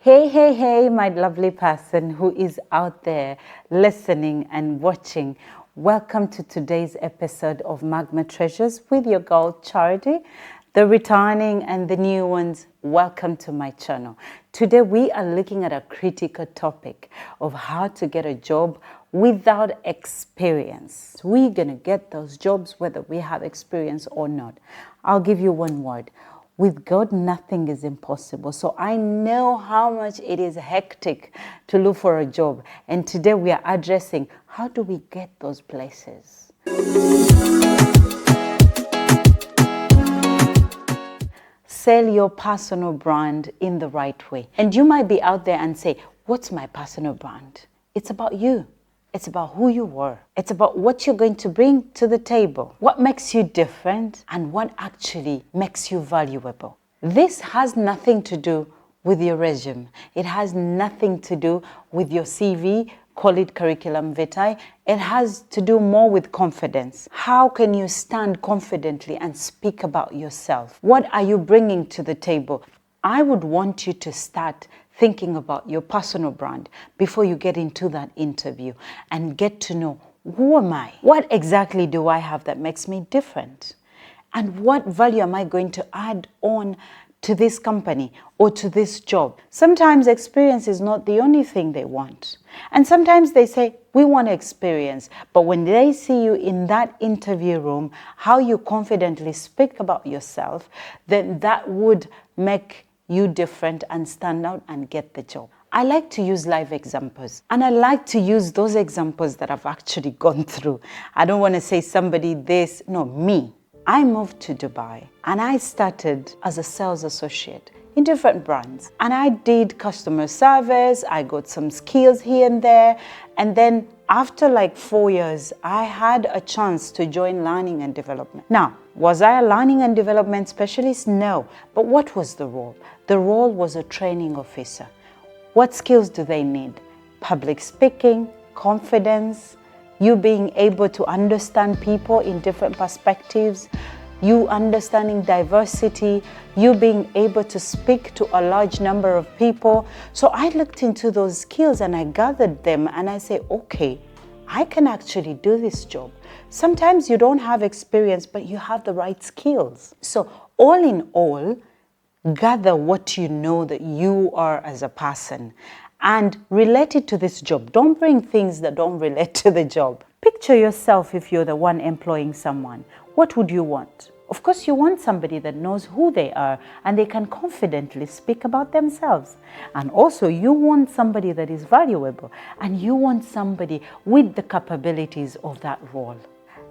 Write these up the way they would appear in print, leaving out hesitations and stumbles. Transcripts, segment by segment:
Hey, hey, hey, my lovely person who is out there listening and watching. Welcome to today's episode of Magma Treasures with your girl Charity. The returning and the new ones, welcome to my channel. Today we are looking at a critical topic of how to get a job without experience. We're going to get those jobs whether we have experience or not. I'll give you one word. With God, nothing is impossible. So I know how much it is hectic to look for a job. And today we are addressing how do we get those places. Sell your personal brand in the right way. And you might be out there and say, what's my personal brand? It's about you. It's about who you were. It's about what you're going to bring to the table. What makes you different and what actually makes you valuable. This has nothing to do with your resume. It has nothing to do with your CV, call it curriculum vitae. It has to do more with confidence. How can you stand confidently and speak about yourself? What are you bringing to the table? I would want you to start thinking about your personal brand before you get into that interview and get to know, who am I? What exactly do I have that makes me different? And what value am I going to add on to this company or to this job? Sometimes experience is not the only thing they want. And sometimes they say, we want experience. But when they see you in that interview room, how you confidently speak about yourself, then that would make you different and stand out and get the job. I like to use live examples, and I like to use those examples that I've actually gone through. I don't want to say somebody this, no, me. I moved to Dubai and I started as a sales associate in different brands. And I did customer service, I got some skills here and there. And then after like 4 years, I had a chance to join learning and development. Now, was I a learning and development specialist? No. But what was the role? The role was a training officer. What skills do they need? Public speaking, confidence, you being able to understand people in different perspectives, you understanding diversity, you being able to speak to a large number of people. So I looked into those skills and I gathered them and I say, okay, I can actually do this job. Sometimes you don't have experience, but you have the right skills. So all in all, gather what you know that you are as a person and relate it to this job. Don't bring things that don't relate to the job. Picture yourself if you're the one employing someone. What would you want? Of course, you want somebody that knows who they are and they can confidently speak about themselves. And also, you want somebody that is valuable and you want somebody with the capabilities of that role.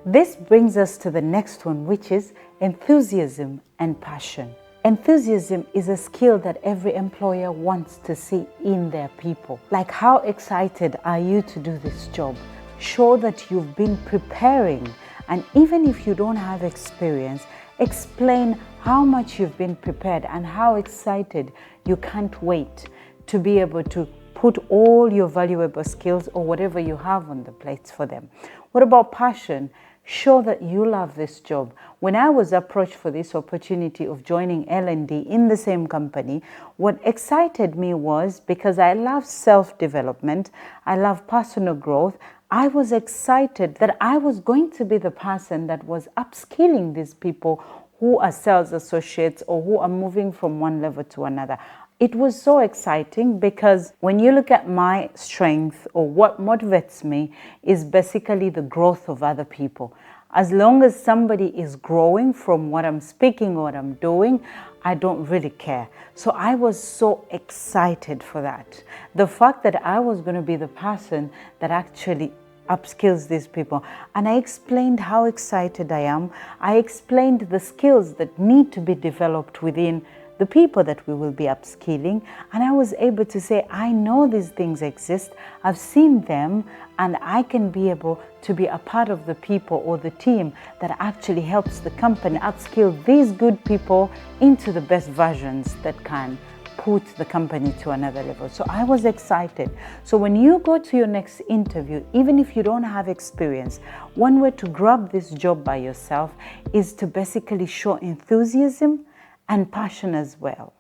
This brings us to the next one, which is enthusiasm and passion. Enthusiasm is a skill that every employer wants to see in their people. Like, how excited are you to do this job? Show that you've been preparing. And even if you don't have experience, explain how much you've been prepared and how excited you can't wait to be able to put all your valuable skills or whatever you have on the plates for them. What about passion? Show that you love this job. When I was approached for this opportunity of joining L&D in the same company, what excited me was because I love self-development, I love personal growth, I was excited that I was going to be the person that was upskilling these people who are sales associates or who are moving from one level to another. It was so exciting because when you look at my strength or what motivates me is basically the growth of other people. As long as somebody is growing from what I'm speaking or what I'm doing, I don't really care. So I was so excited for that. The fact that I was going to be the person that actually upskills these people. And I explained how excited I am. I explained the skills that need to be developed within the people that we will be upskilling. And I was able to say, I know these things exist. I've seen them and I can be able to be a part of the people or the team that actually helps the company upskill these good people into the best versions that can put the company to another level. So I was excited. So when you go to your next interview, even if you don't have experience, one way to grab this job by yourself is to basically show enthusiasm and passion as well.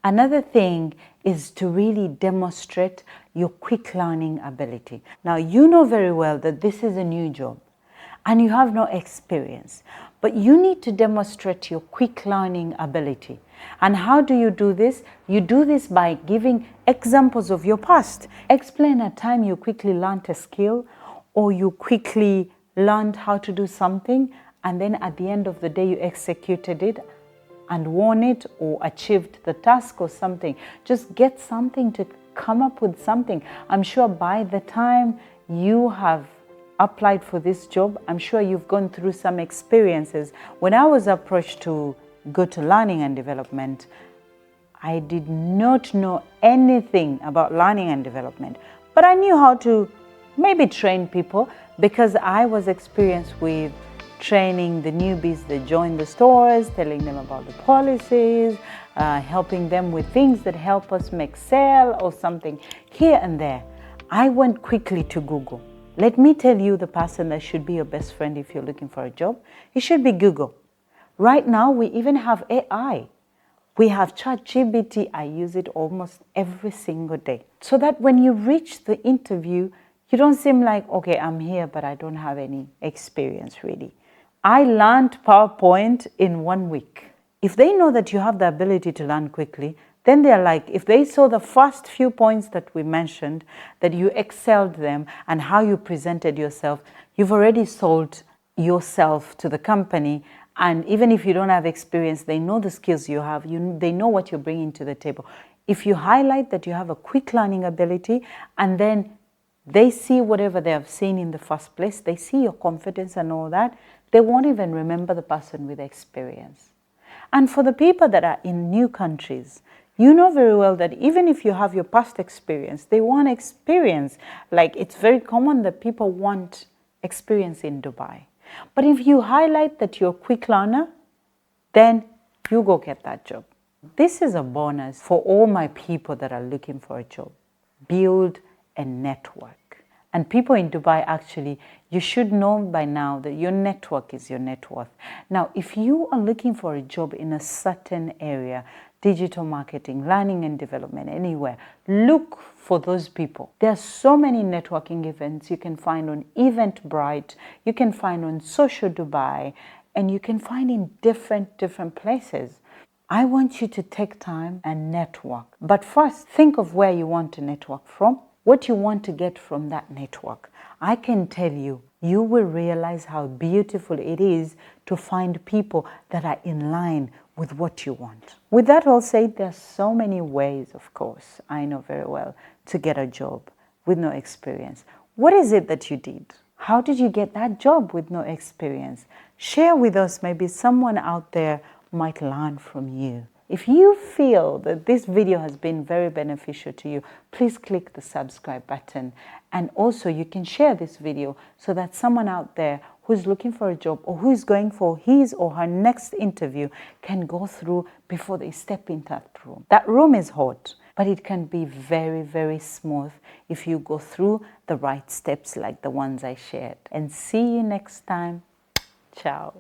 Another thing is to really demonstrate your quick learning ability. Now, you know very well that this is a new job and you have no experience, but you need to demonstrate your quick learning ability. And how do you do this? You do this by giving examples of your past. Explain a time you quickly learned a skill, or you quickly learned how to do something, and then at the end of the day you executed it and won it or achieved the task or something. Just get something to come up with something. I'm sure by the time you have applied for this job, I'm sure you've gone through some experiences. When I was approached to go to learning and development, I did not know anything about learning and development, but I knew how to maybe train people because I was experienced with training the newbies that join the stores, telling them about the policies, helping them with things that help us make sale or something here and there. I went quickly to Google. Let me tell you the person that should be your best friend if you're looking for a job. It should be Google. Right now, we even have AI. We have ChatGPT. I use it almost every single day. So that when you reach the interview, you don't seem like, okay, I'm here, but I don't have any experience really. I learned PowerPoint in 1 week. If they know that you have the ability to learn quickly, then they're like, if they saw the first few points that we mentioned, that you excelled them and how you presented yourself, you've already sold yourself to the company. And even if you don't have experience, they know the skills you have, they know what you're bringing to the table. If you highlight that you have a quick learning ability and then they see whatever they have seen in the first place, they see your confidence and all that, they won't even remember the person with experience. And for the people that are in new countries, you know very well that even if you have your past experience, they want experience. Like, it's very common that people want experience in Dubai. But if you highlight that you're a quick learner, then you go get that job. This is a bonus for all my people that are looking for a job. Build a network. And people in Dubai, actually, you should know by now that your network is your net worth. Now, if you are looking for a job in a certain area, digital marketing, learning and development, anywhere, look for those people. There are so many networking events you can find on Eventbrite, you can find on Social Dubai, and you can find in different places. I want you to take time and network. But first, think of where you want to network from, what you want to get from that network. I can tell you, you will realize how beautiful it is to find people that are in line with what you want. With that all said, there are so many ways, of course, I know very well, to get a job with no experience. What is it that you did? How did you get that job with no experience? Share with us, maybe someone out there might learn from you. If you feel that this video has been very beneficial to you, please click the subscribe button. And also you can share this video so that someone out there who's looking for a job or who's going for his or her next interview can go through before they step into that room. That room is hot, but it can be very smooth if you go through the right steps like the ones I shared. And see you next time. Ciao.